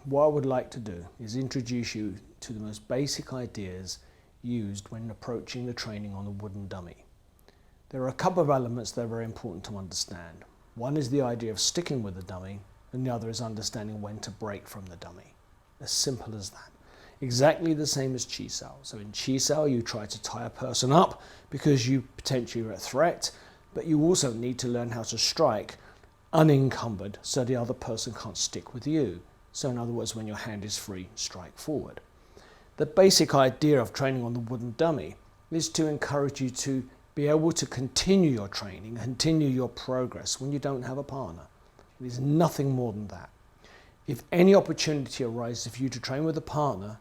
what I would like to do is introduce you to the most basic ideas used when approaching the training on the wooden dummy. There are a couple of elements that are very important to understand. One is the idea of sticking with the dummy, and the other is understanding when to break from the dummy. As simple as that. Exactly the same as Chi Sao. So in Chi Sao you try to tie a person up because you potentially are a threat, but you also need to learn how to strike unencumbered so the other person can't stick with you. So in other words, when your hand is free, strike forward. The basic idea of training on the wooden dummy is to encourage you to be able to continue your training, continue your progress when you don't have a partner. It is nothing more than that. If any opportunity arises for you to train with a partner,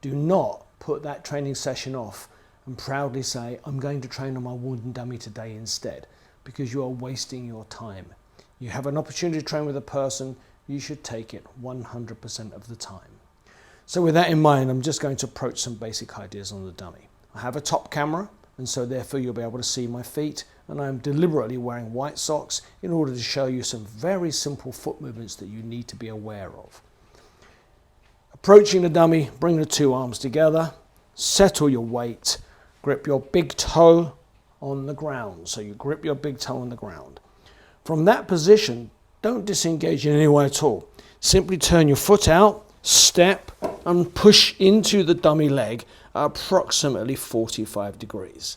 do not put that training session off and proudly say, I'm going to train on my wooden dummy today instead, because you are wasting your time. You have an opportunity to train with a person, you should take it 100% of the time. So with that in mind, I'm just going to approach some basic ideas on the dummy. I have a top camera, and so therefore you'll be able to see my feet, and I'm deliberately wearing white socks in order to show you some very simple foot movements that you need to be aware of. Approaching the dummy, bring the two arms together, settle your weight, grip your big toe on the ground. So you grip your big toe on the ground. From that position, don't disengage in any way at all. Simply turn your foot out, step, and push into the dummy leg at approximately 45 degrees.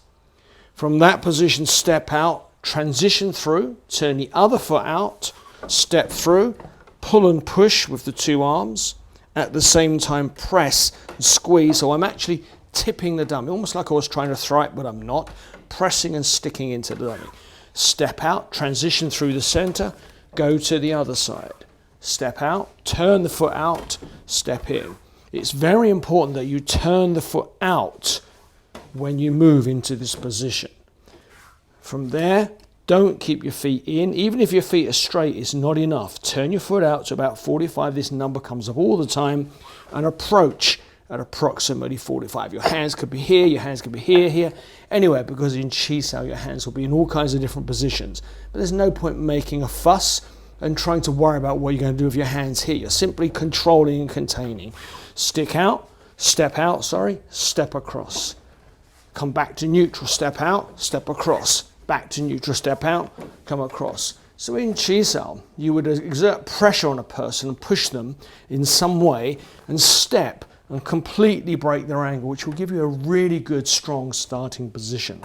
From that position, step out, transition through, turn the other foot out, step through, pull and push with the two arms. At the same time, press and squeeze. So I'm actually tipping the dummy, almost like I was trying to throw it, but I'm not. Pressing and sticking into the dummy. Step out, transition through the center, go to the other side. Step out, turn the foot out, step in. It's very important that you turn the foot out when you move into this position. From there, don't keep your feet in. Even if your feet are straight, it's not enough. Turn your foot out to about 45. This number comes up all the time. And approach at approximately 45. Your hands could be here, your hands could be here, here, anywhere, because in Chi Sao your hands will be in all kinds of different positions. But there's no point making a fuss and trying to worry about what you're going to do with your hands here. You're simply controlling and containing. Stick out, step across. Come back to neutral, step out, step across. Back to neutral, step out, come across. So in Chi Sao, you would exert pressure on a person and push them in some way and step and completely break their angle, which will give you a really good, strong starting position.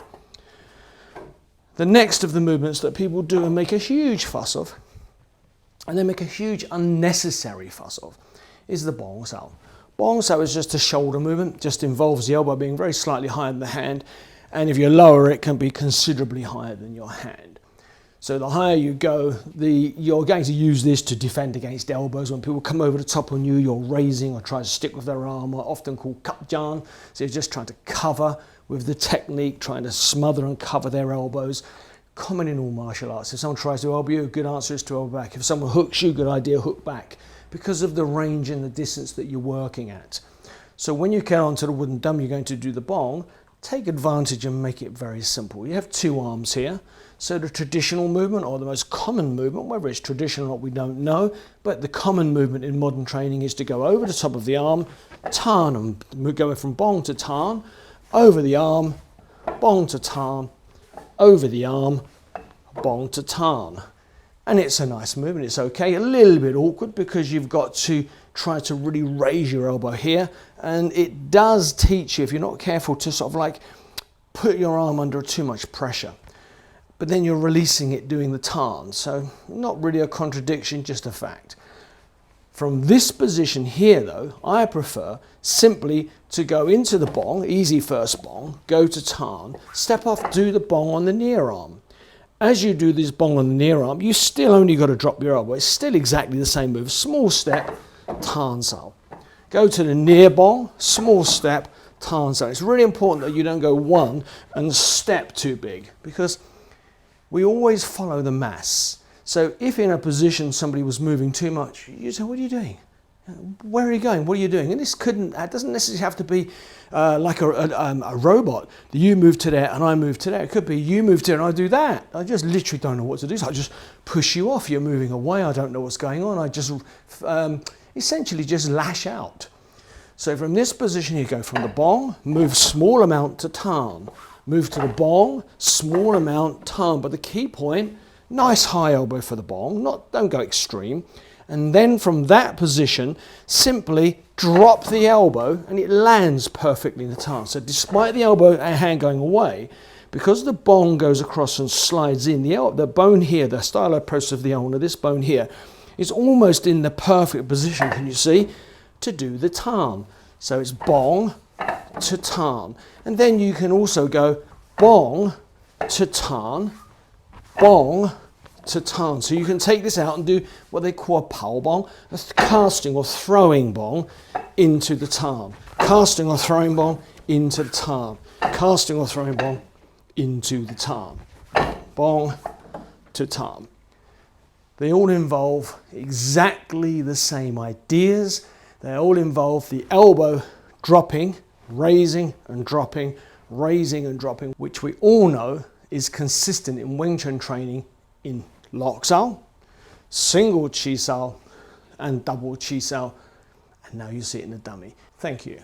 The next of the movements that people do and make a huge fuss of, and they make a huge unnecessary fuss of, is the Bong Sao. Bong Sao is just a shoulder movement, just involves the elbow being very slightly higher than the hand, and if you're lower, it can be considerably higher than your hand. So the higher you go, you're going to use this to defend against elbows. When people come over the top on you, you're raising or trying to stick with their arm, often called Kap Jan. So you're just trying to cover with the technique, trying to smother and cover their elbows. Common in all martial arts. If someone tries to elbow you, a good answer is to elbow back. If someone hooks you, good idea, hook back, because of the range and the distance that you're working at. So when you get onto the wooden dummy, you're going to do the bong. Take advantage and make it very simple. You have two arms here. So the traditional movement, or the most common movement, whether it's traditional or not, we don't know, but the common movement in modern training is to go over the top of the arm, Tahn, and go from Bong to Tahn, over the arm, Bong to Tahn, over the arm, Bong to Tahn. And it's a nice movement, it's okay. A little bit awkward because you've got to try to really raise your elbow here, and it does teach you, if you're not careful, to sort of like put your arm under too much pressure. But then you're releasing it doing the Tahn, so not really a contradiction, just a fact. From this position here though, I prefer simply to go into the Bong, easy first Bong, go to Tahn, step off, do the Bong on the near arm. As you do this Bong on the near arm, you still only got to drop your elbow. It's still exactly the same move. Small step, Tahn Sao. Go to the near Bong, small step, Tahn Sao. It's really important that you don't go one and step too big, because we always follow the mass. So if in a position somebody was moving too much, you say, what are you doing? Where are you going? What are you doing? And that doesn't necessarily have to be like a robot. You move to there and I move to there. It could be you move to there and I do that. I just literally don't know what to do. So I just push you off. You're moving away. I don't know what's going on. I just essentially just lash out. So from this position you go from the Bong, move small amount to Tahn, move to the Bong, small amount, Tahn, but the key point, nice high elbow for the Bong, don't go extreme, and then from that position simply drop the elbow and it lands perfectly in the Tahn. So despite the elbow and hand going away, because the Bong goes across and slides in, the bone here, the styloprosthesis of the ulna, this bone here, is almost in the perfect position, can you see, to do the Tahn. So it's Bong to Tahn. And then you can also go Bong to Tahn, Bong to Tahn. So you can take this out and do what they call a pao Bong, a casting or throwing Bong into the Tahn. Casting or throwing Bong into the Tahn. Casting or throwing Bong into the Tahn. Bong to Tahn. They all involve exactly the same ideas. They all involve the elbow dropping, raising and dropping, raising and dropping, which we all know is consistent in Wing Chun training in lock sao, single chi sao and double chi sao. And now you see it in the dummy. Thank you.